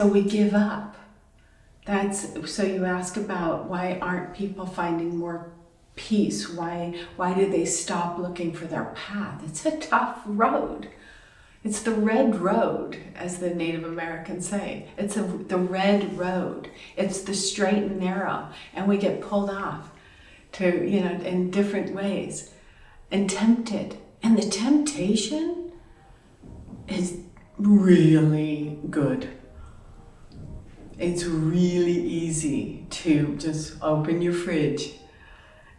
So we give up. So you ask about why aren't people finding more peace? Why do they stop looking for their path? It's a tough road. It's the red road, as the Native Americans say. It's the red road. It's the straight and narrow, and we get pulled off to, in different ways and tempted. And the temptation is really good. It's really easy to just open your fridge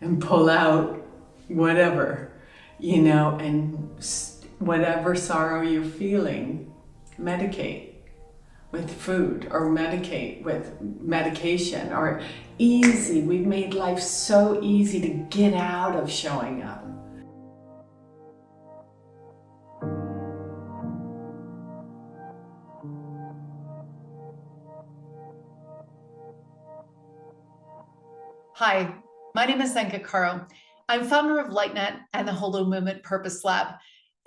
and pull out whatever, and whatever sorrow you're feeling, medicate with food or medicate with medication, or easy. We've made life so easy to get out of showing up. Hi, my name is Zenka Caro. I'm founder of LightNet and the Holo Movement Purpose Lab.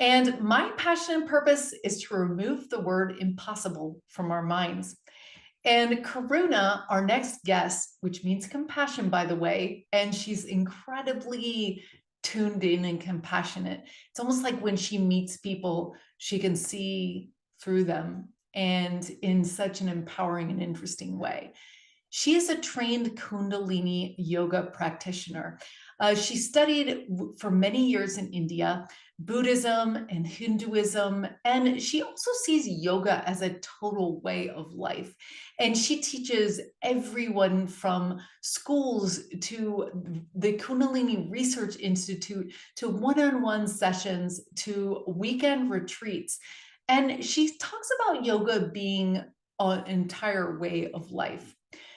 And my passion and purpose is to remove the word impossible from our minds. And Karuna, our next guest, which means compassion, by the way, and she's incredibly tuned in and compassionate. It's almost like when she meets people, she can see through them, and in such an empowering and interesting way. She is a trained Kundalini Yoga practitioner. She studied for many years in India, Buddhism and Hinduism, and she also sees yoga as a total way of life. And she teaches everyone from schools to the Kundalini Research Institute to one-on-one sessions to weekend retreats. And she talks about yoga being an entire way of life.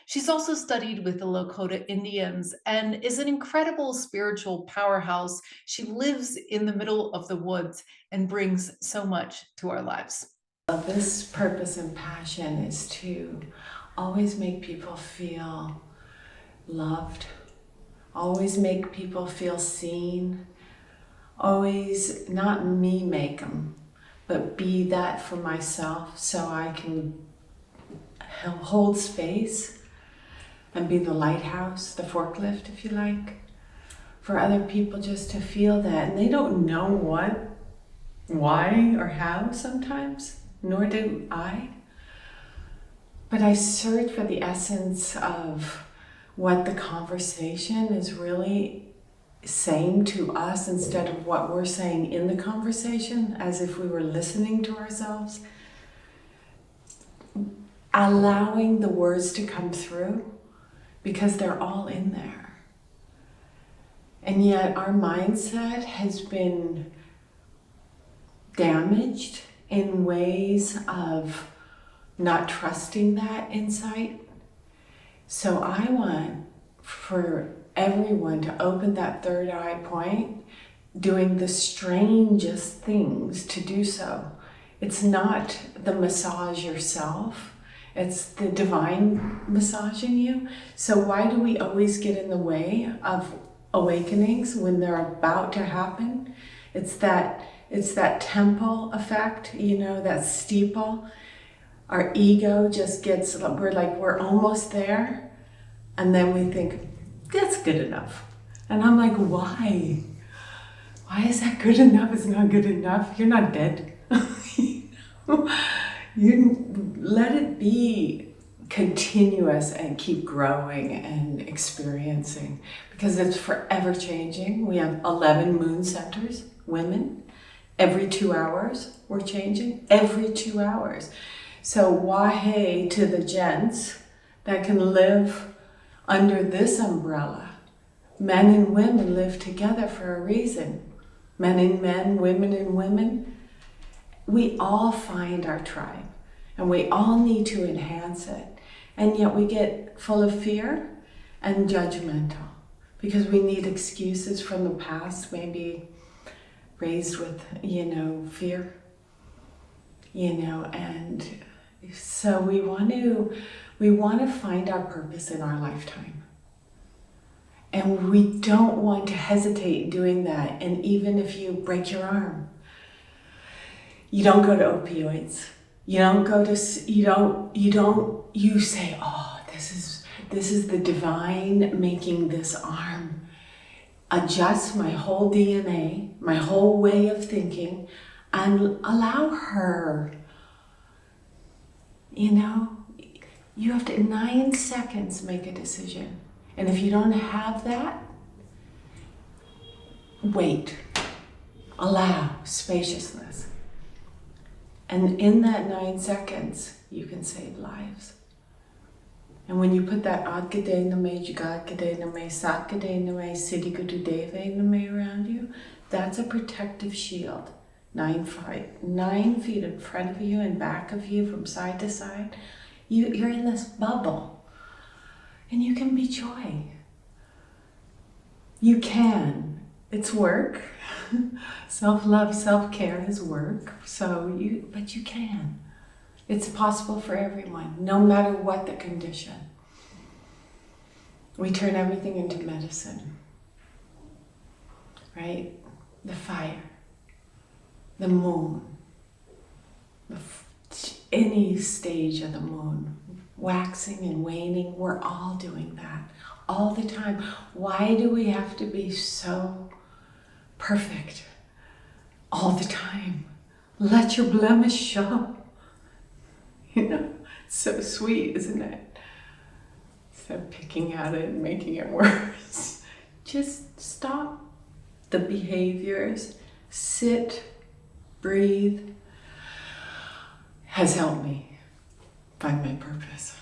She's also studied with the Lakota Indians and is an incredible spiritual powerhouse. She lives in the middle of the woods and brings so much to our lives. This purpose and passion is to always make people feel loved, always make people feel seen, always not me make them, but be that for myself so I can hold space and be the lighthouse, the forklift, if you like, for other people just to feel that. And they don't know what, why, or how sometimes, nor do I. But I search for the essence of what the conversation is really saying to us instead of what we're saying in the conversation, as if we were listening to ourselves. Allowing the words to come through, because they're all in there. And yet our mindset has been damaged in ways of not trusting that insight. So I want for everyone to open that third eye point, doing the strangest things to do so. It's not the massage yourself. It's the divine massaging you. So why do we always get in the way of awakenings when they're about to happen? It's that temple effect, that steeple. Our ego just gets, we're almost there. And then we think, that's good enough. And I'm like, why? Why is that good enough? It's not good enough. You're not dead. You let it be continuous and keep growing and experiencing, because it's forever changing. We have 11 moon centers, women. Every 2 hours, we're changing. Every 2 hours. So wahe to the gents that can live under this umbrella. Men and women live together for a reason. Men and men, women and women. We all find our tribe, and we all need to enhance it. And yet we get full of fear and judgmental because we need excuses from the past, maybe raised with, fear, and so we want to find our purpose in our lifetime. And we don't want to hesitate doing that. And even if you break your arm, you don't go to opioids. You don't go to, you say, oh, this is the divine making this arm adjust my whole DNA, my whole way of thinking, and allow her, you have to, in 9 seconds, make a decision. And if you don't have that, wait, allow spaciousness. And in that 9 seconds, you can save lives. And when you put that Ad Gade Name, Jagad Gade Name, Sat Gade Name, Siddhi Gudu Deve Name around you, that's a protective shield. 9 feet in front of you and back of you from side to side. You're in this bubble. And you can be joy. You can. It's work. Self-love, self-care is work. But you can. It's possible for everyone, no matter what the condition. We turn everything into medicine, right? The fire, the moon, any stage of the moon, waxing and waning, we're all doing that all the time. Why do we have to be so perfect all the time? Let your blemish show. It's so sweet, isn't it? Instead of picking at it and making it worse. Just stop the behaviors, sit, breathe. Has helped me find my purpose.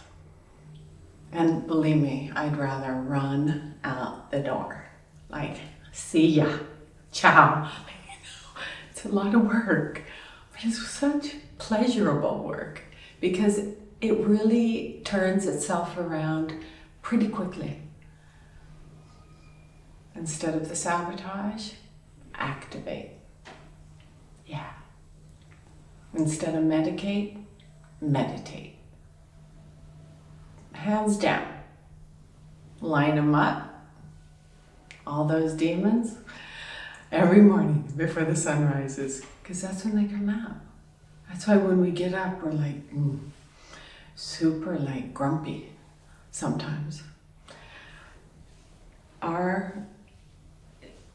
And believe me, I'd rather run out the door. Like, see ya, ciao. It's a lot of work, but it's such pleasurable work because it really turns itself around pretty quickly. Instead of the sabotage, activate. Yeah. Instead of medicate, meditate. Hands down. Line them up. All those demons. Every morning before the sun rises. Because that's when they come out. That's why when we get up, we're like, super grumpy sometimes. Our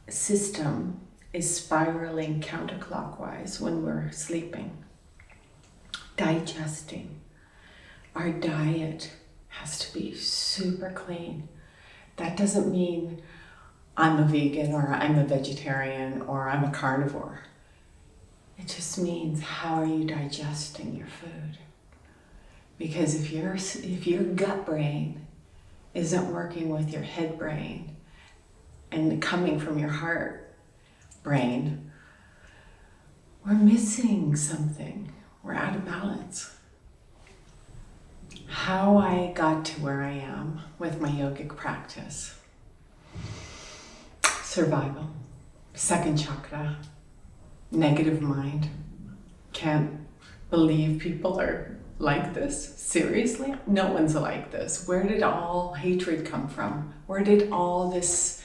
system is spiraling counterclockwise when we're sleeping. Digesting. Our diet has to be super clean. That doesn't mean I'm a vegan or I'm a vegetarian or I'm a carnivore. It just means how are you digesting your food? Because if your gut brain isn't working with your head brain and coming from your heart brain, we're missing something. We're out of balance. How I got to where I am with my yogic practice. Survival, second chakra, negative mind. Can't believe people are like this. Seriously? No one's like this. Where did all hatred come from? Where did all this,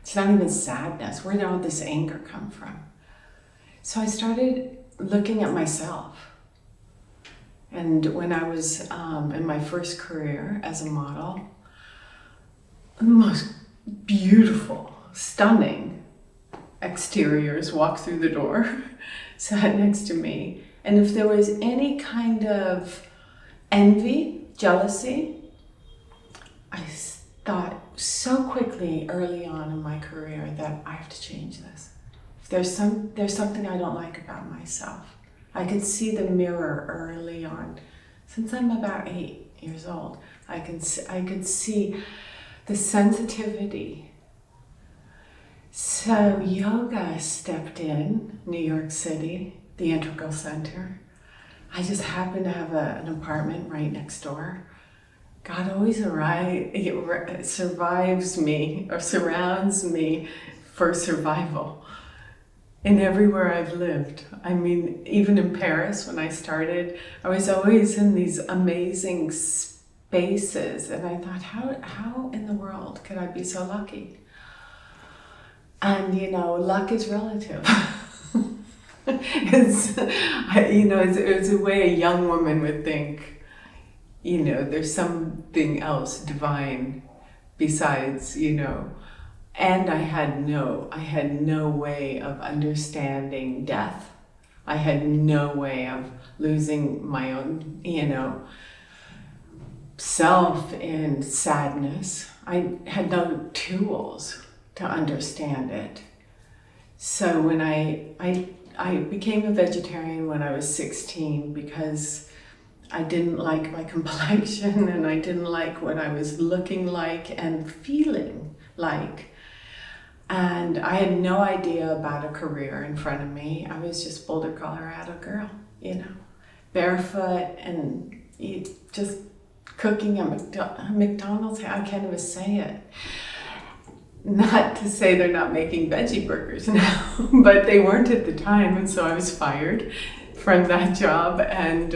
it's not even sadness, where did all this anger come from? So I started looking at myself. And when I was in my first career as a model, the most beautiful, stunning exteriors walked through the door, sat next to me. And if there was any kind of envy, jealousy, I thought so quickly early on in my career that I have to change this. If there's something I don't like about myself. I could see the mirror early on. Since I'm about 8 years old, I could see the sensitivity. So yoga stepped in, New York City, the Integral Center. I just happened to have an apartment right next door. God always surrounds me for survival. In everywhere I've lived. I mean, even in Paris when I started, I was always in these amazing spaces and I thought, how in the world could I be so lucky? And luck is relative. It's a way a young woman would think, there's something else divine besides, and I had no way of understanding death. I had no way of losing my own, self in sadness. I had no tools to understand it. So when I became a vegetarian when I was 16 because I didn't like my complexion and I didn't like what I was looking like and feeling like. And I had no idea about a career in front of me. I was just Boulder, Colorado girl, barefoot and just cooking at McDonald's. I can't even say it. Not to say they're not making veggie burgers now, but they weren't at the time, and so I was fired from that job. And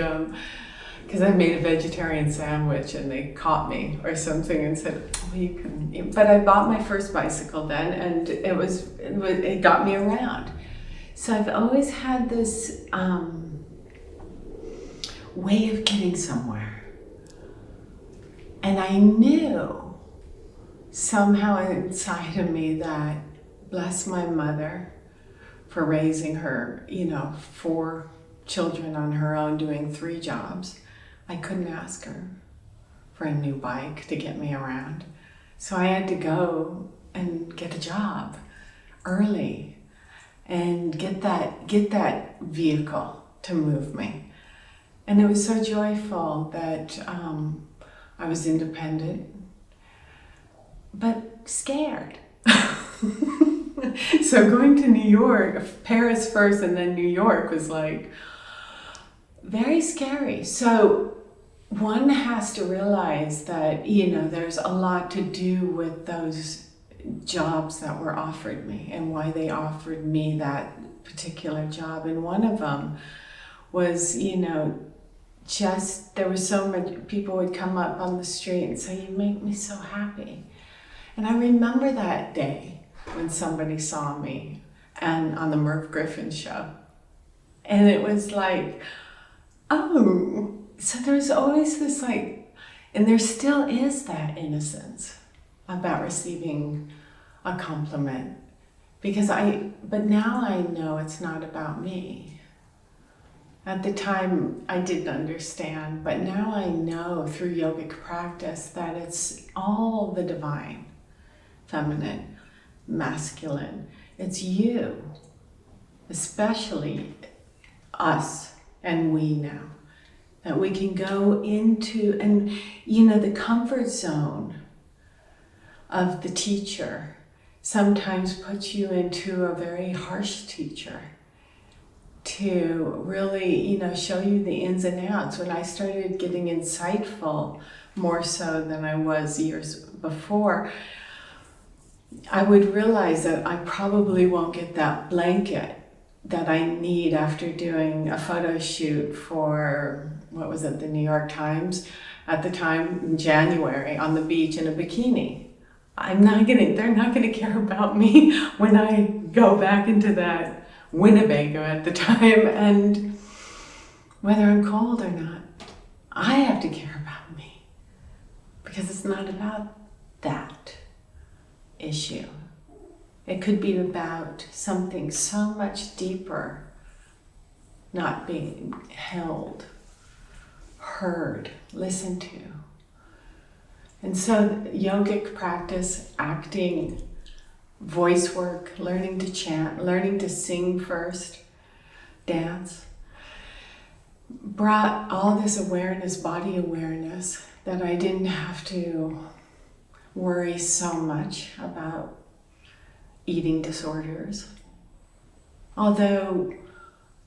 because I made a vegetarian sandwich and they caught me or something and said, well, you can. But I bought my first bicycle then, and it got me around. So I've always had this way of getting somewhere. And I knew somehow inside of me that, bless my mother for raising her, 4 children on her own, doing 3 jobs. I couldn't ask her for a new bike to get me around. So I had to go and get a job early and get that vehicle to move me. And it was so joyful that I was independent, but scared. So going to New York, Paris first and then New York was like very scary. So one has to realize that, there's a lot to do with those jobs that were offered me and why they offered me that particular job. And one of them was, there was so much, people would come up on the street and say, you make me so happy. And I remember that day when somebody saw me and on the Merv Griffin show. And it was like, oh, so there's always this and there still is that about receiving a compliment. But now I know it's not about me. At the time, I didn't understand, but now I know through yogic practice that it's all the divine, feminine, masculine. It's you, especially us and we now, that we can go into, and the comfort zone of the teacher sometimes puts you into a very harsh teacher to really, show you the ins and outs. When I started getting insightful, more so than I was years before, I would realize that I probably won't get that blanket that I need after doing a photo shoot for, the New York Times at the time in January on the beach in a bikini. They're not gonna care about me when I go back into that Winnebago at the time, and whether I'm cold or not, I have to care about me because it's not about that issue. It could be about something so much deeper, not being held, heard, listened to. And so yogic practice, acting, voice work, learning to chant, learning to sing first, dance, brought all this awareness, body awareness, that I didn't have to worry so much about eating disorders. Although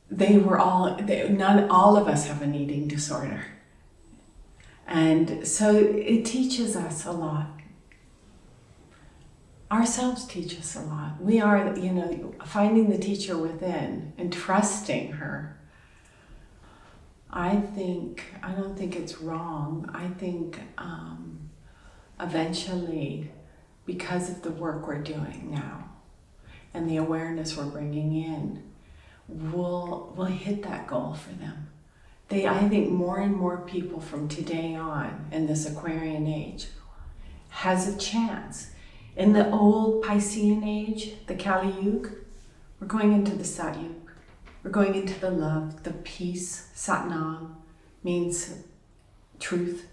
not all of us have an eating disorder. And so it teaches us a lot. Ourselves teach us a lot. We are, finding the teacher within and trusting her. I don't think it's wrong. I think eventually, because of the work we're doing now and the awareness we're bringing in, will hit that goal for them. I think more and more people from today on in this Aquarian age has a chance. In the old Piscean age, the Kali Yuga, we're going into the Sat Yuga. We're going into the love, the peace. Satnam means truth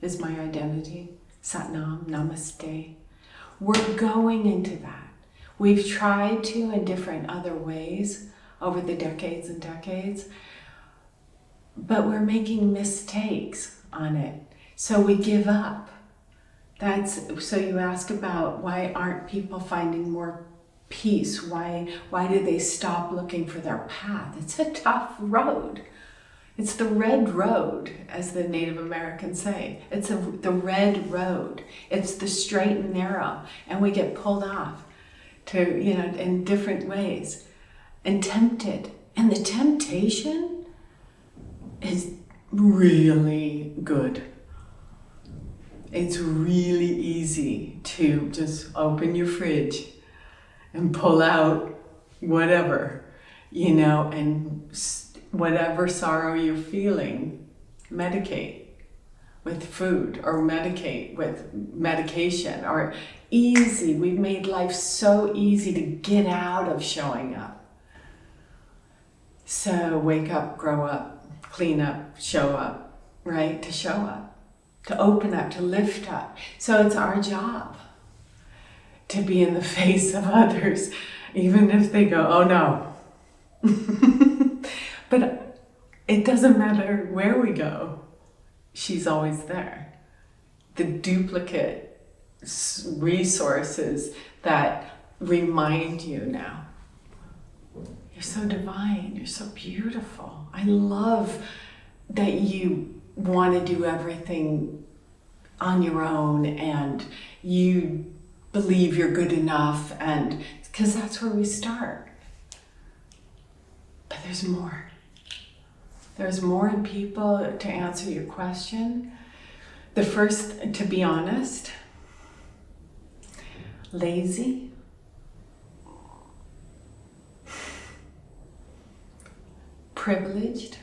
is my identity. Satnam, namaste. We're going into that. We've tried to in different other ways over the decades and decades, but we're making mistakes on it. So we give up. So you ask about why aren't people finding more peace? Why do they stop looking for their path? It's a tough road. It's the red road, as the Native Americans say. It's the red road. It's the straight and narrow, and we get pulled off to, in different ways and tempted. And the temptation is really good. It's really easy to just open your fridge and pull out whatever, and whatever sorrow you're feeling, medicate with food or medicate with medication, or easy. We've made life so easy to get out of showing up. So wake up, grow up, clean up, show up, right? To show up, to open up, to lift up. So it's our job to be in the face of others, even if they go, oh no. But it doesn't matter where we go, she's always there. The duplicate resources that remind you now, you're so divine, you're so beautiful. I love that you want to do everything on your own and you believe you're good enough, and because that's where we start. But there's more. There's more in people. To answer your question, the first, to be honest, lazy, privileged.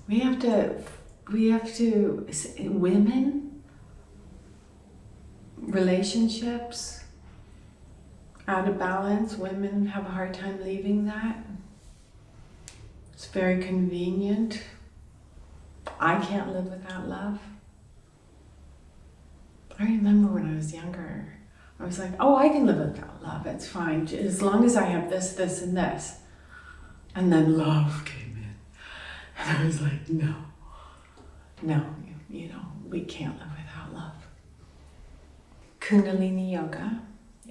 We have to, women, relationships, out of balance. Women have a hard time leaving that. It's very convenient. I can't live without love. I remember when I was younger, I was like, oh, I can live without love, it's fine, as long as I have this, this, and this. And then love came in. And I was like, no, we can't live without love. Kundalini Yoga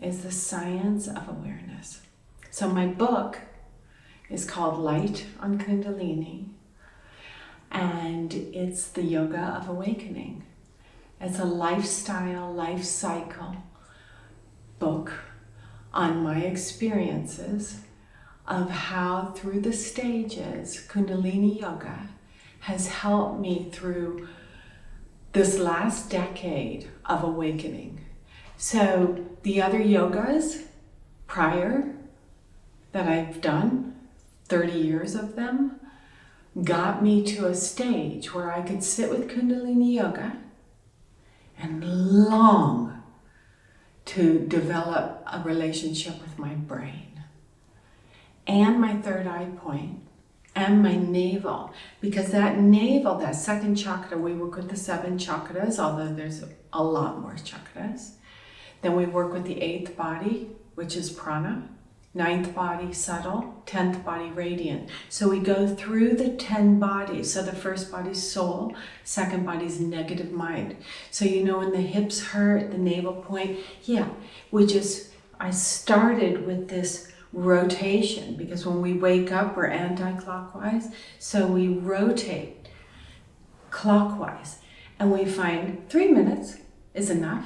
is the science of awareness. So my book is called Light on Kundalini, and it's the yoga of awakening. It's a lifestyle, life cycle book on my experiences of how through the stages Kundalini Yoga has helped me through this last decade of awakening. So the other yogas prior that I've done, 30 years of them, got me to a stage where I could sit with Kundalini Yoga and long to develop a relationship with my brain and my third eye point and my navel, because that navel, that second chakra, we work with the 7 chakras, although there's a lot more chakras. Then we work with the 8th body, which is prana, 9th body subtle, 10th body radiant. So we go through the 10 bodies. So the first body's soul, second body's negative mind. So when the hips hurt, the navel point, I started with this rotation, because when we wake up, we're anti-clockwise. So we rotate clockwise, and we find 3 minutes is enough.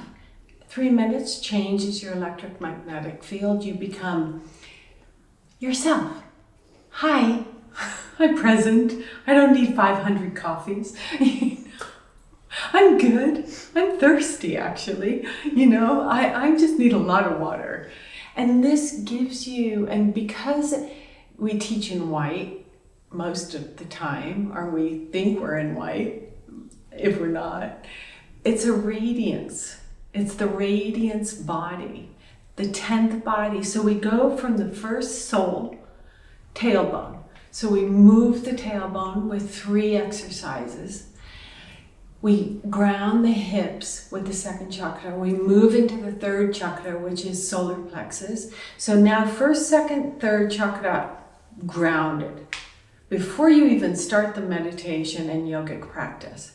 3 minutes changes your electromagnetic field. You become yourself. Hi, I'm present. I don't need 500 coffees. I'm good. I'm thirsty, actually. I just need a lot of water. And this gives you, and because we teach in white most of the time, or we think we're in white, if we're not, it's a radiance. It's the radiance body, the 10th body. So we go from the first soul, tailbone. So we move the tailbone with 3 exercises. We ground the hips with the 2nd chakra. We move into the 3rd chakra, which is solar plexus. So now 1st, 2nd, 3rd chakra grounded. Before you even start the meditation and yogic practice,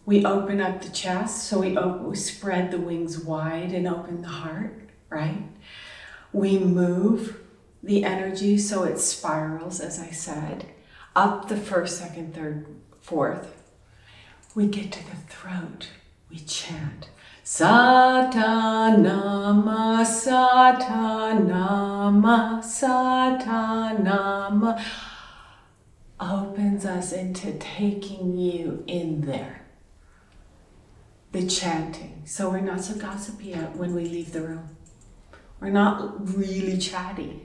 we open up the chest. So we spread the wings wide and open the heart, right? We move the energy so it spirals, as I said, up the 1st, 2nd, 3rd, 4th. We get to the throat. We chant Satanama, Satanama, Satanama. Opens us into taking you in there. The chanting. So we're not so gossipy when we leave the room. We're not really chatty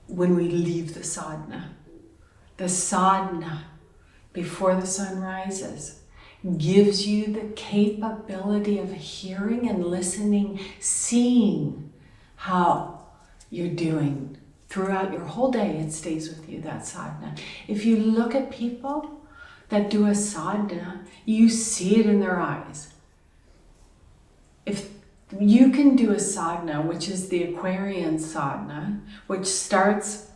when we leave the sadhana. The sadhana, before the sun rises, gives you the capability of hearing and listening, seeing how you're doing. Throughout your whole day, it stays with you, that sadhana. If you look at people that do a sadhana, you see it in their eyes. If you can do a sadhana, which is the Aquarian sadhana, which starts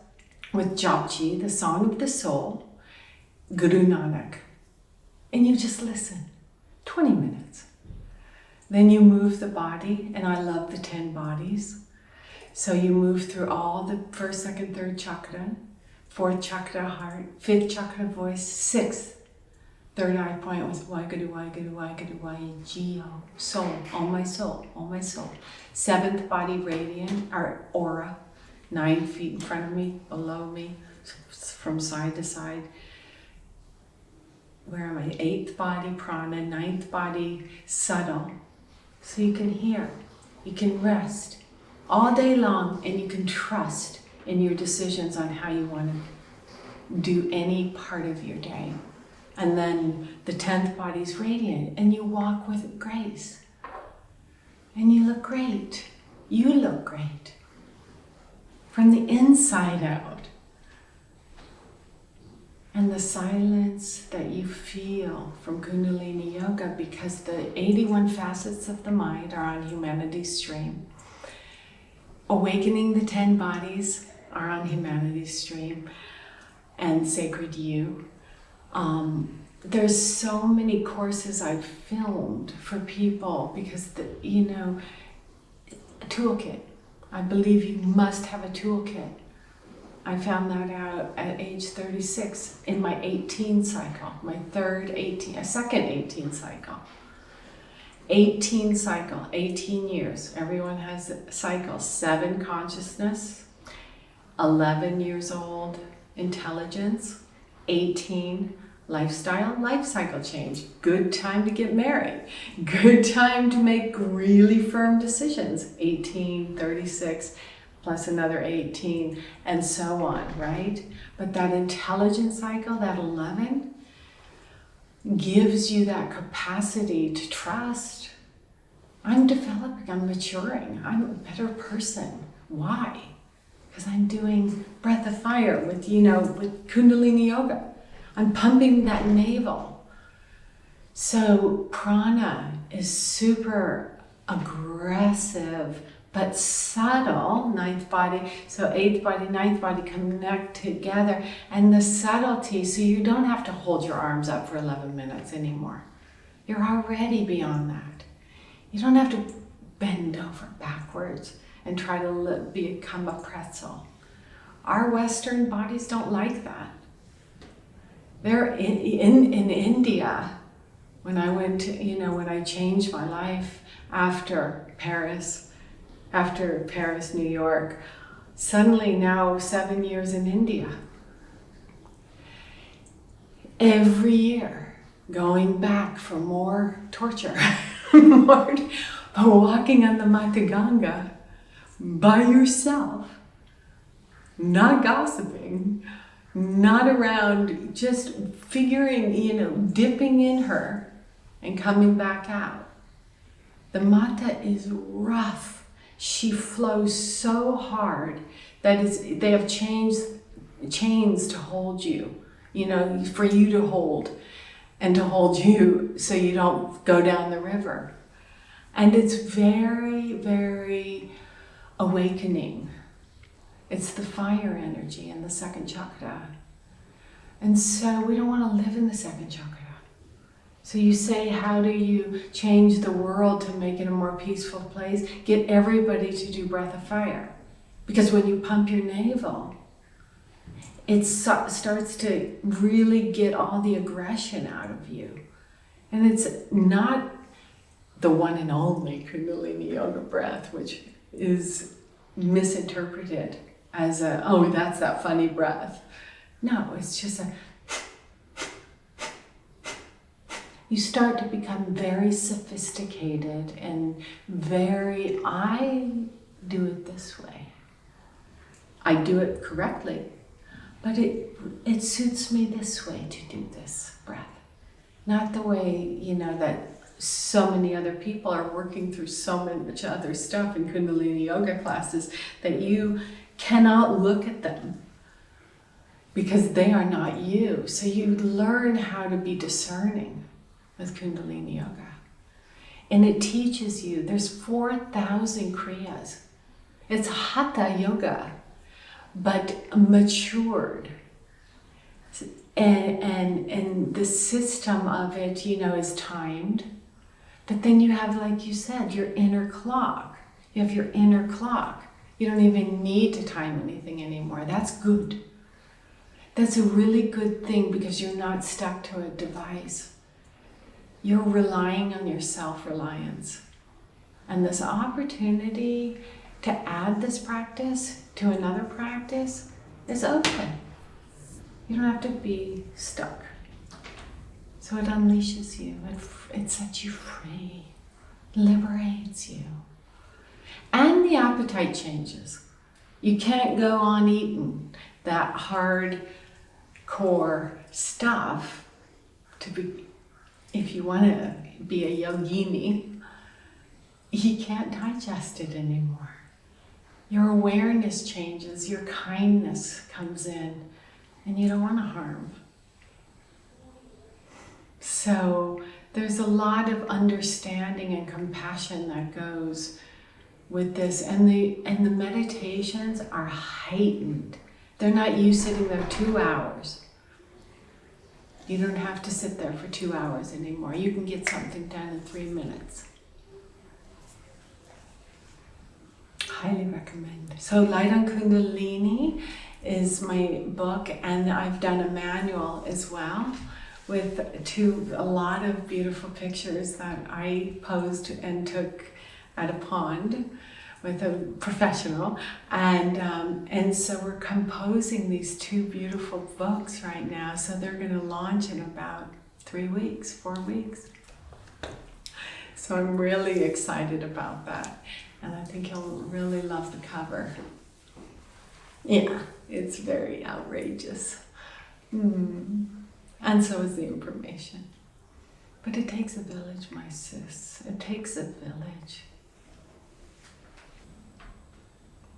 with Japji, the song of the soul, Guru Nanak, and you just listen, 20 minutes. Then you move the body, and I love the 10 bodies. So you move through all the 1st, 2nd, 3rd chakra, 4th chakra heart, 5th chakra voice, 6th, 3rd eye point with Waheguru, Waheguru, Waheguru, Waheguru, soul, all my soul, all my soul. 7th body radiant, our aura, 9 feet in front of me, below me, from side to side. Where am I? 8th body prana, 9th body subtle. So you can hear, you can rest all day long, and you can trust in your decisions on how you want to do any part of your day. And then the 10th body's radiant, and you walk with grace. And you look great. You look great. From the inside out. And the silence that you feel from Kundalini Yoga, because the 81 facets of the mind are on Humanity's Stream. Awakening the 10 bodies are on Humanity's Stream, and Sacred You. There's so many courses I've filmed for people because, a toolkit. I believe you must have a toolkit. I found that out at age 36 in my 18 cycle, my second 18 cycle. 18 cycle, 18 years. Everyone has cycles. 7 consciousness, 11 years old intelligence, 18 lifestyle, life cycle change. Good time to get married. Good time to make really firm decisions. 18, 36, plus another 18, and so on, right? But that intelligence cycle, that 11, gives you that capacity to trust. I'm developing, I'm maturing, I'm a better person. Why? Because I'm doing breath of fire with Kundalini Yoga. I'm pumping that navel. So prana is super aggressive, but subtle, 9th body. So 8th body, 9th body connect together. And the subtlety, so you don't have to hold your arms up for 11 minutes anymore. You're already beyond that. You don't have to bend over backwards and try to become a pretzel. Our Western bodies don't like that. They're in India, when I went to, when I changed my life after Paris, New York, suddenly now 7 years in India. Every year, going back for more torture, But walking on the Mata Ganga by yourself, not gossiping, not around, just figuring, dipping in her and coming back out. The Mata is rough. She flows so hard that they have chains to hold you, for you to hold and to hold you so you don't go down the river. And it's very, very awakening. It's the fire energy in the second chakra. And so we don't want to live in the second chakra. So you say, how do you change the world to make it a more peaceful place? Get everybody to do breath of fire. Because when you pump your navel, it starts to really get all the aggression out of you. And it's not the one and only Kundalini Yoga breath, which is misinterpreted as that's that funny breath. No, it's just you start to become very sophisticated and I do it this way. I do it correctly, but it suits me this way to do this breath. Not the way, that so many other people are working through so much other stuff in Kundalini Yoga classes that you cannot look at them because they are not you. So you learn how to be discerning with Kundalini Yoga. And it teaches you, there's 4,000 kriyas. It's Hatha Yoga, but matured. And the system of it, is timed. But then you have, like you said, your inner clock. You have your inner clock. You don't even need to time anything anymore. That's good. That's a really good thing because you're not stuck to a device. You're relying on your self-reliance. And this opportunity to add this practice to another practice is open. You don't have to be stuck. So it unleashes you. It sets you free. Liberates you. And the appetite changes. You can't go on eating that hardcore stuff if you want to be a yogini. You can't digest it anymore. Your awareness changes. Your kindness comes in. And you don't want to harm. So there's a lot of understanding and compassion that goes with this. And the meditations are heightened. They're not you sitting there 2 hours. You don't have to sit there for 2 hours anymore. You can get something done in 3 minutes. Highly recommend. So Light on Kundalini is my book, and I've done a manual as well with a lot of beautiful pictures that I posed and took at a pond with a professional, and so we're composing these 2 beautiful books right now. So they're going to launch in about 4 weeks. So I'm really excited about that, and I think you'll really love the cover. Yeah, it's very outrageous. And so is the information. But it takes a village, my sis. It takes a village.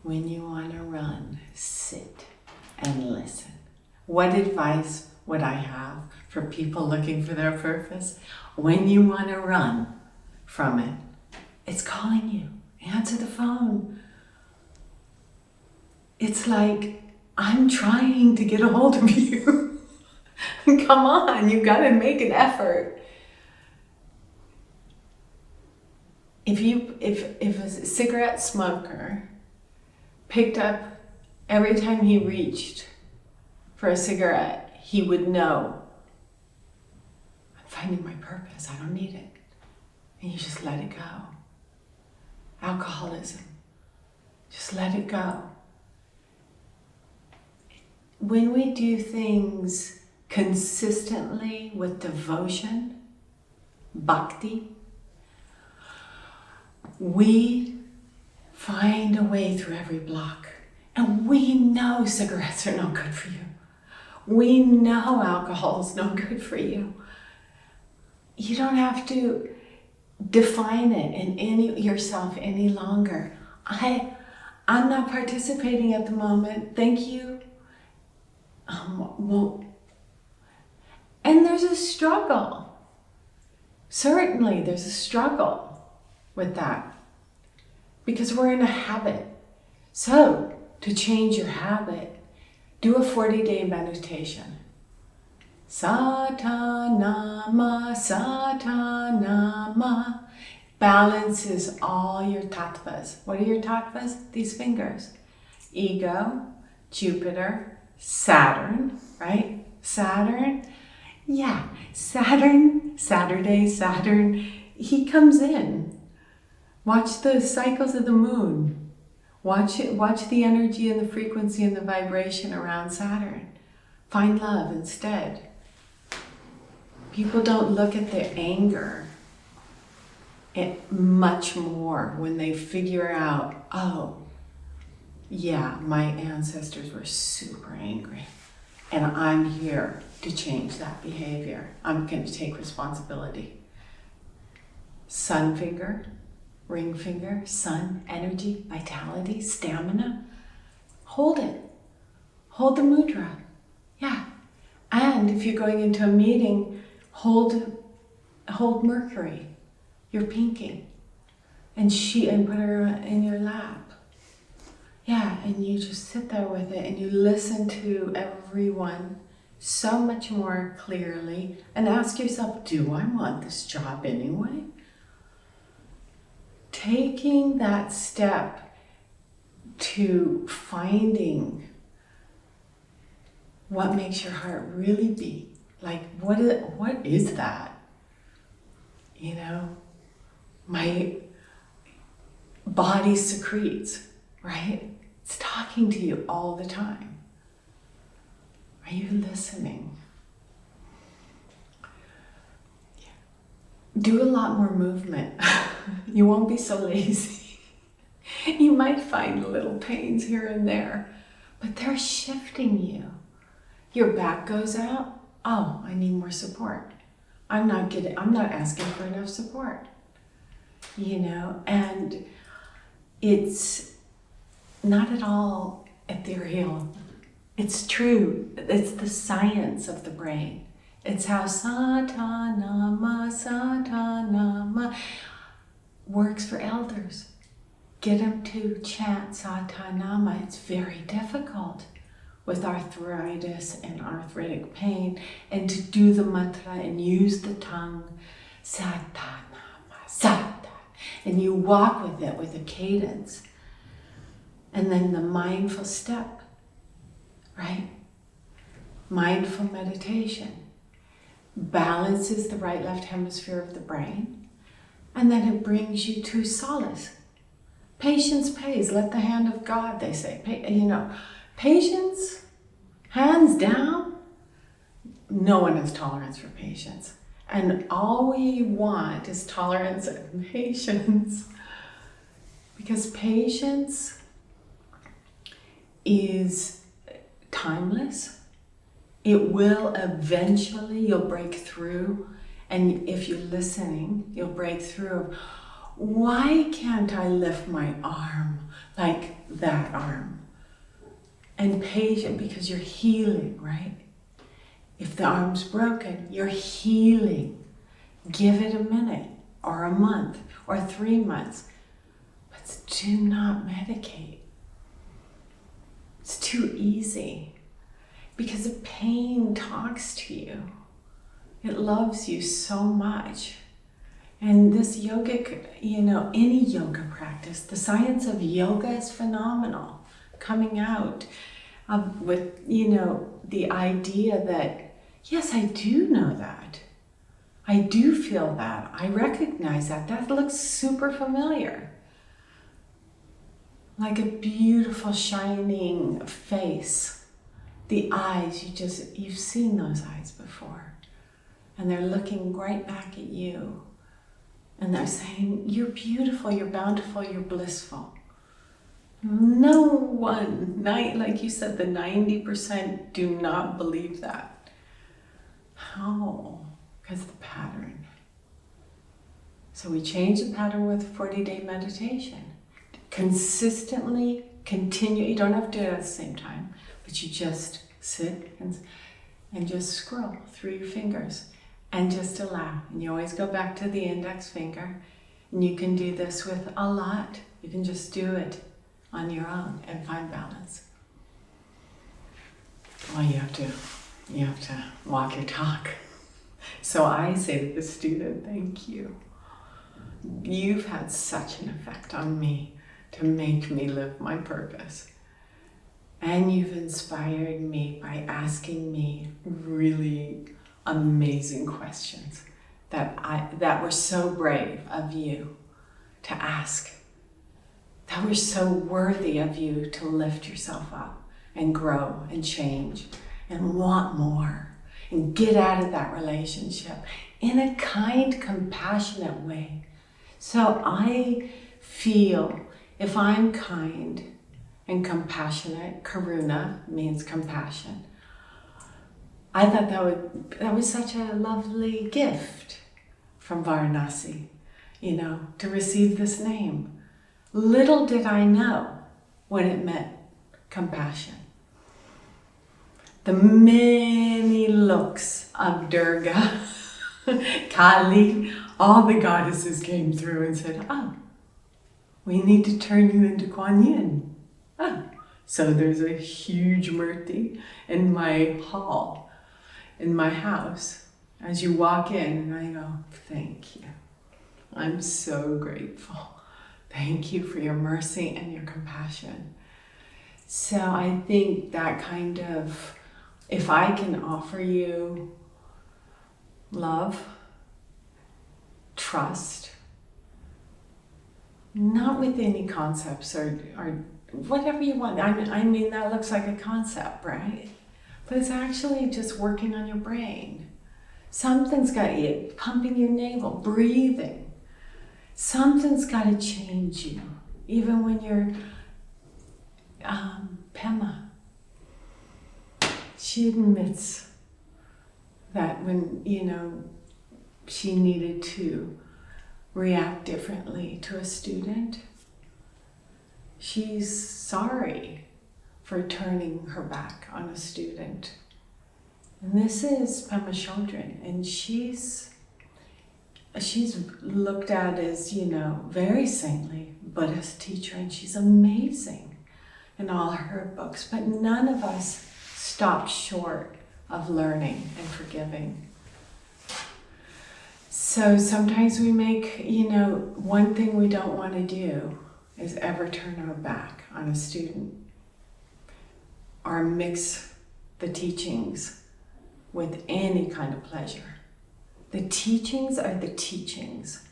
When you want to run, sit and listen. What advice would I have for people looking for their purpose? When you want to run from it, it's calling you. Answer the phone. It's like, I'm trying to get a hold of you. Come on, you got to make an effort. If a cigarette smoker picked up every time he reached for a cigarette, he would know, I'm finding my purpose, I don't need it. And you just let it go. Alcoholism, just let it go. When we do things consistently, with devotion, bhakti, We find a way through every block. And we know cigarettes are no good for you. We know alcohol is no good for you. You don't have to define it in yourself any longer. I'm not participating at the moment. Thank you. Well, and there's a struggle. Certainly there's a struggle with that because we're in a habit. So to change your habit, do a 40-day meditation. Satanama, Satanama. Balances all your tattvas. What are your tattvas? These fingers. Ego, Jupiter, Saturn, right? Saturn. Yeah, Saturn, Saturday, Saturn. He comes in. Watch the cycles of the moon. Watch the energy and the frequency and the vibration around Saturn. Find love instead. People don't look at their anger much more when they figure out, oh, yeah, my ancestors were super angry and I'm here to change that behavior. I'm going to take responsibility. Sun finger, ring finger, sun, energy, vitality, stamina. Hold it. Hold the mudra. Yeah. And if you're going into a meeting, hold Mercury, your pinky, and put her in your lap. Yeah, and you just sit there with it and you listen to everyone so much more clearly and ask yourself, do I want this job anyway? Taking that step to finding what makes your heart really beat. Like, what is that? You know, my body secretes, right? It's talking to you all the time. Are you listening? Do a lot more movement. You won't be so lazy. You might find little pains here and there, but they're shifting you. Your back goes out. Oh, I need more support. I'm not asking for enough support. You know, and it's not at all ethereal. It's true. It's the science of the brain. It's how Satanama works for elders. Get them to chant Satanama. It's very difficult with arthritis and arthritic pain, and to do the mantra and use the tongue, Satanama, Satan, and you walk with it with a cadence. And then the mindful step, right? Mindful meditation balances the right-left hemisphere of the brain, and then it brings you to solace. Patience pays. Let the hand of God, they say. Patience, hands down, no one has tolerance for patience. And all we want is tolerance and patience. Because patience is timeless. It will eventually, you'll break through. And if you're listening, you'll break through. Why can't I lift my arm like that arm? And patient, because you're healing, right? If the arm's broken, you're healing. Give it a minute or a month or 3 months. But do not medicate. It's too easy because the pain talks to you. It loves you so much. And this yogic, any yoga practice, the science of yoga is phenomenal. Coming out with, the idea that, yes, I do know that. I do feel that. I recognize that. That looks super familiar. Like a beautiful shining face. The eyes, you've seen those eyes before. And they're looking right back at you. And they're saying, you're beautiful, you're bountiful, you're blissful. No one, like you said, the 90% do not believe that. How? Because the pattern. So we change the pattern with 40-day meditation. Consistently continue. You don't have to do it at the same time, but you just sit and just scroll through your fingers and just allow. And you always go back to the index finger. And you can do this with a lot. You can just do it on your own and find balance. Well, you have to walk your talk. So I say to the student, thank you. You've had such an effect on me to make me live my purpose. And you've inspired me by asking me really amazing questions that were so brave of you to ask. That were so worthy of you to lift yourself up and grow and change and want more and get out of that relationship in a kind, compassionate way. So I feel if I'm kind and compassionate, Karuna means compassion. I thought that was such a lovely gift from Varanasi, to receive this name. Little did I know when it meant compassion. The many looks of Durga, Kali, all the goddesses came through and said, oh, we need to turn you into Kuan Yin. Oh, so there's a huge murti in my hall, in my house. As you walk in, and I go, thank you. I'm so grateful. Thank you for your mercy and your compassion. So I think that kind of, if I can offer you love, trust, not with any concepts or whatever you want. I mean, that looks like a concept, right? But it's actually just working on your brain. Something's got you pumping your navel, breathing. Something's got to change you, even when you're Pema. She admits that when, she needed to react differently to a student, she's sorry for turning her back on a student. And this is Pema Chodron, and she's looked at as, very saintly Buddhist teacher, and she's amazing in all her books, but none of us stopped short of learning and forgiving. So sometimes we make, one thing we don't want to do is ever turn our back on a student or mix the teachings with any kind of pleasure. The teachings are the teachings.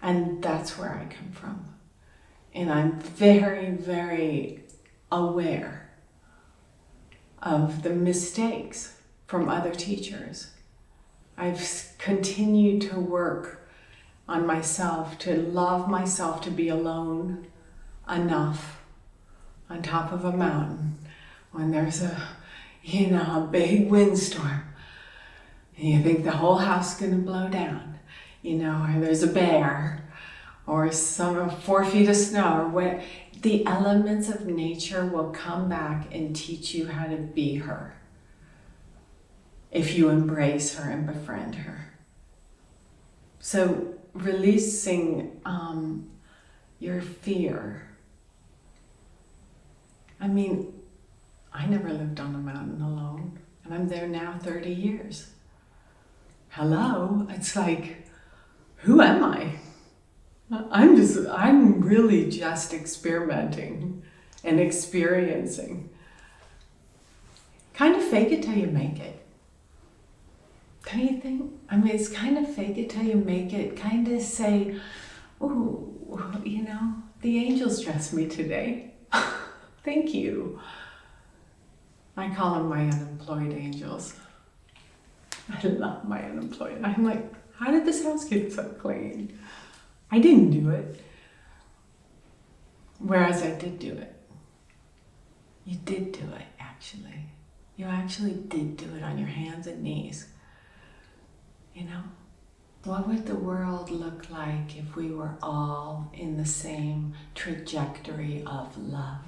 And that's where I come from. And I'm very, very aware of the mistakes from other teachers. I've continued to work on myself, to love myself, to be alone enough on top of a mountain when there's a big windstorm and you think the whole house is going to blow down, or there's a bear or some 4 feet of snow, or what. The elements of nature will come back and teach you how to be her if you embrace her and befriend her. So releasing your fear. I mean, I never lived on a mountain alone, and I'm there now 30 years. Hello, it's like, who am I? I'm really just experimenting and experiencing. Kind of fake it till you make it. Don't you think? I mean, it's kind of fake it till you make it. Kind of say, oh, the angels dressed me today. Thank you. I call them my unemployed angels. I love my unemployed. I'm like, How did this house get so clean? I didn't do it. Whereas I did do it. You did do it, actually. You actually did do it on your hands and knees. You know? What would the world look like if we were all in the same trajectory of love?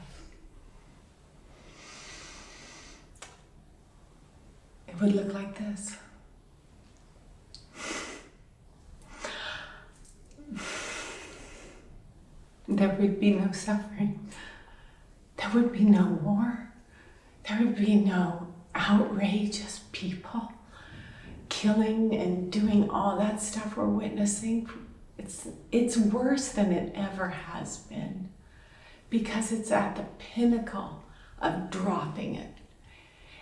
It would look like this. There would be no suffering. There would be no war. There would be no outrageous people killing and doing all that stuff we're witnessing. It's worse than it ever has been because it's at the pinnacle of dropping it.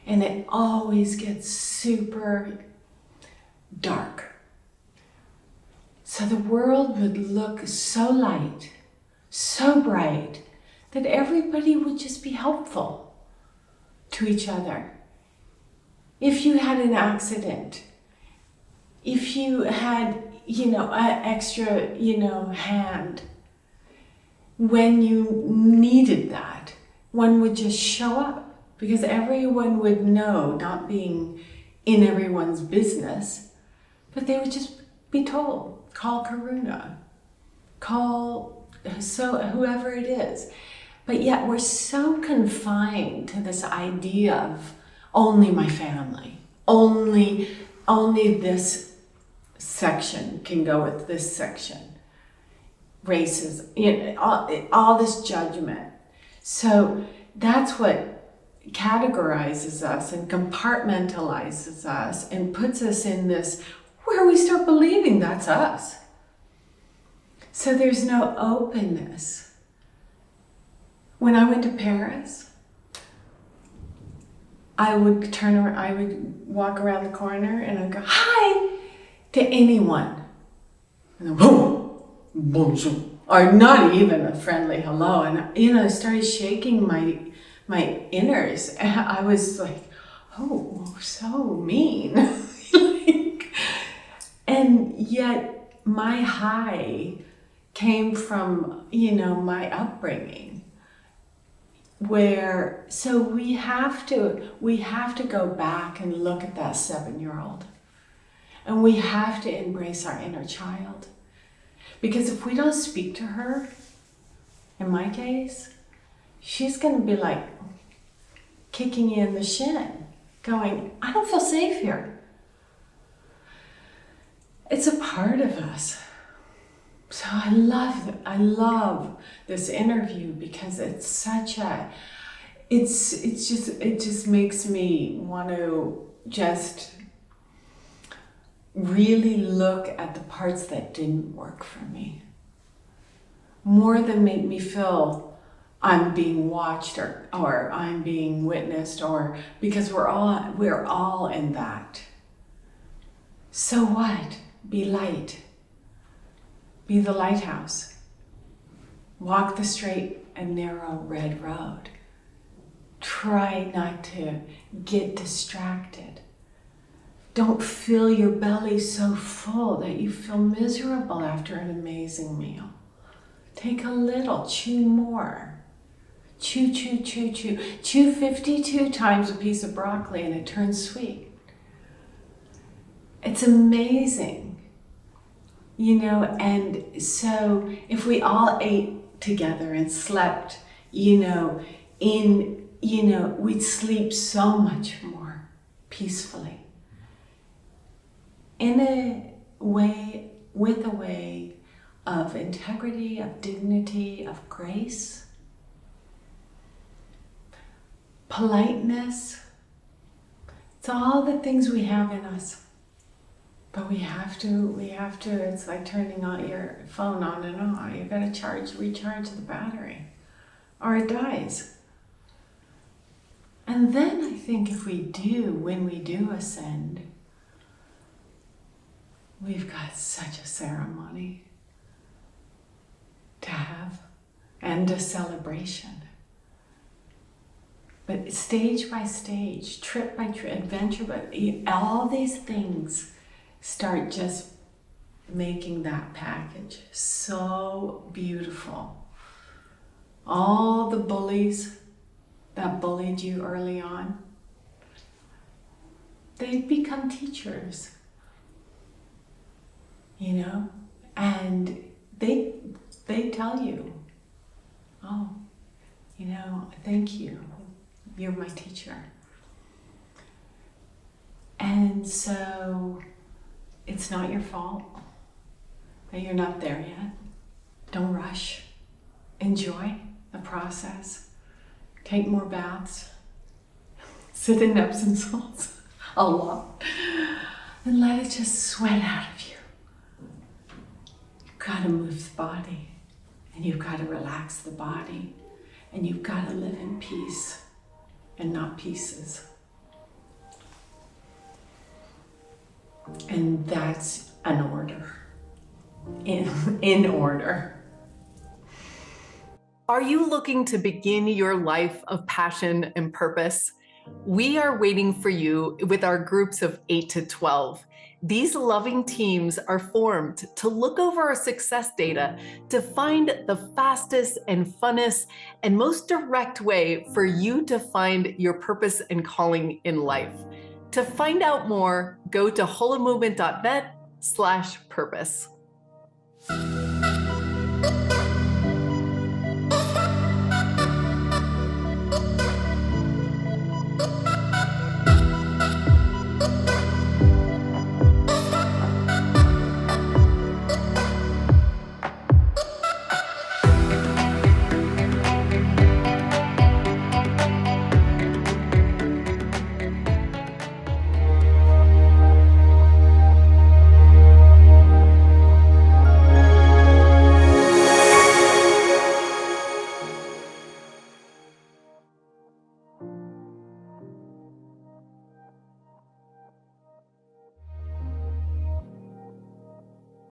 And it always gets super dark. So the world would look so light, so bright, that everybody would just be helpful to each other. If you had an accident, if you had, an extra, hand, when you needed that, one would just show up because everyone would know, not being in everyone's business, but they would just be told, call Karuna, call whoever it is. But yet we're so confined to this idea of only my family, only this section can go with this section, races, all this judgment. So that's what categorizes us and compartmentalizes us and puts us in this where we start believing that's us. So there's no openness. When I went to Paris, I would walk around the corner and I'd go, hi, to anyone. And then, boom, bonjour. Or not even a friendly hello. And, I started shaking my inners. And I was like, oh, so mean. And yet my high came from, my upbringing. So we have to go back and look at that 7-year-old. And we have to embrace our inner child. Because if we don't speak to her, in my case, she's going to be like kicking you in the shin, going, I don't feel safe here. It's a part of us. So I love this interview because it's such it just makes me want to just really look at the parts that didn't work for me. More than make me feel I'm being watched or I'm being witnessed, or because we're all in that. So what? Be light. Be the lighthouse. Walk the straight and narrow red road. Try not to get distracted. Don't fill your belly so full that you feel miserable after an amazing meal. Take a little, chew more. Chew, chew, chew, chew. Chew 52 times a piece of broccoli and it turns sweet. It's amazing. And so if we all ate together and slept, we'd sleep so much more peacefully. In a way, with a way of integrity, of dignity, of grace, politeness. It's all the things we have in us. But we have to, it's like turning on your phone on and on. You gotta recharge the battery, or it dies. And then I think when we do ascend, we've got such a ceremony to have and a celebration. But stage by stage, trip by trip, adventure, but all these things start just making that package so beautiful. All the bullies that bullied you early on, they've become teachers, you know, and they tell you, oh, you know, thank you, you're my teacher. And so it's not your fault that you're not there yet. Don't rush. Enjoy the process. Take more baths. Sit in Epsom salts a lot. And let it just sweat out of you. You've got to move the body. And you've got to relax the body. And you've got to live in peace and not pieces. And that's an order. In order. Are you looking to begin your life of passion and purpose? We are waiting for you with our groups of 8 to 12. These loving teams are formed to look over our success data to find the fastest and funnest and most direct way for you to find your purpose and calling in life. To find out more, go to holomovement.net/purpose.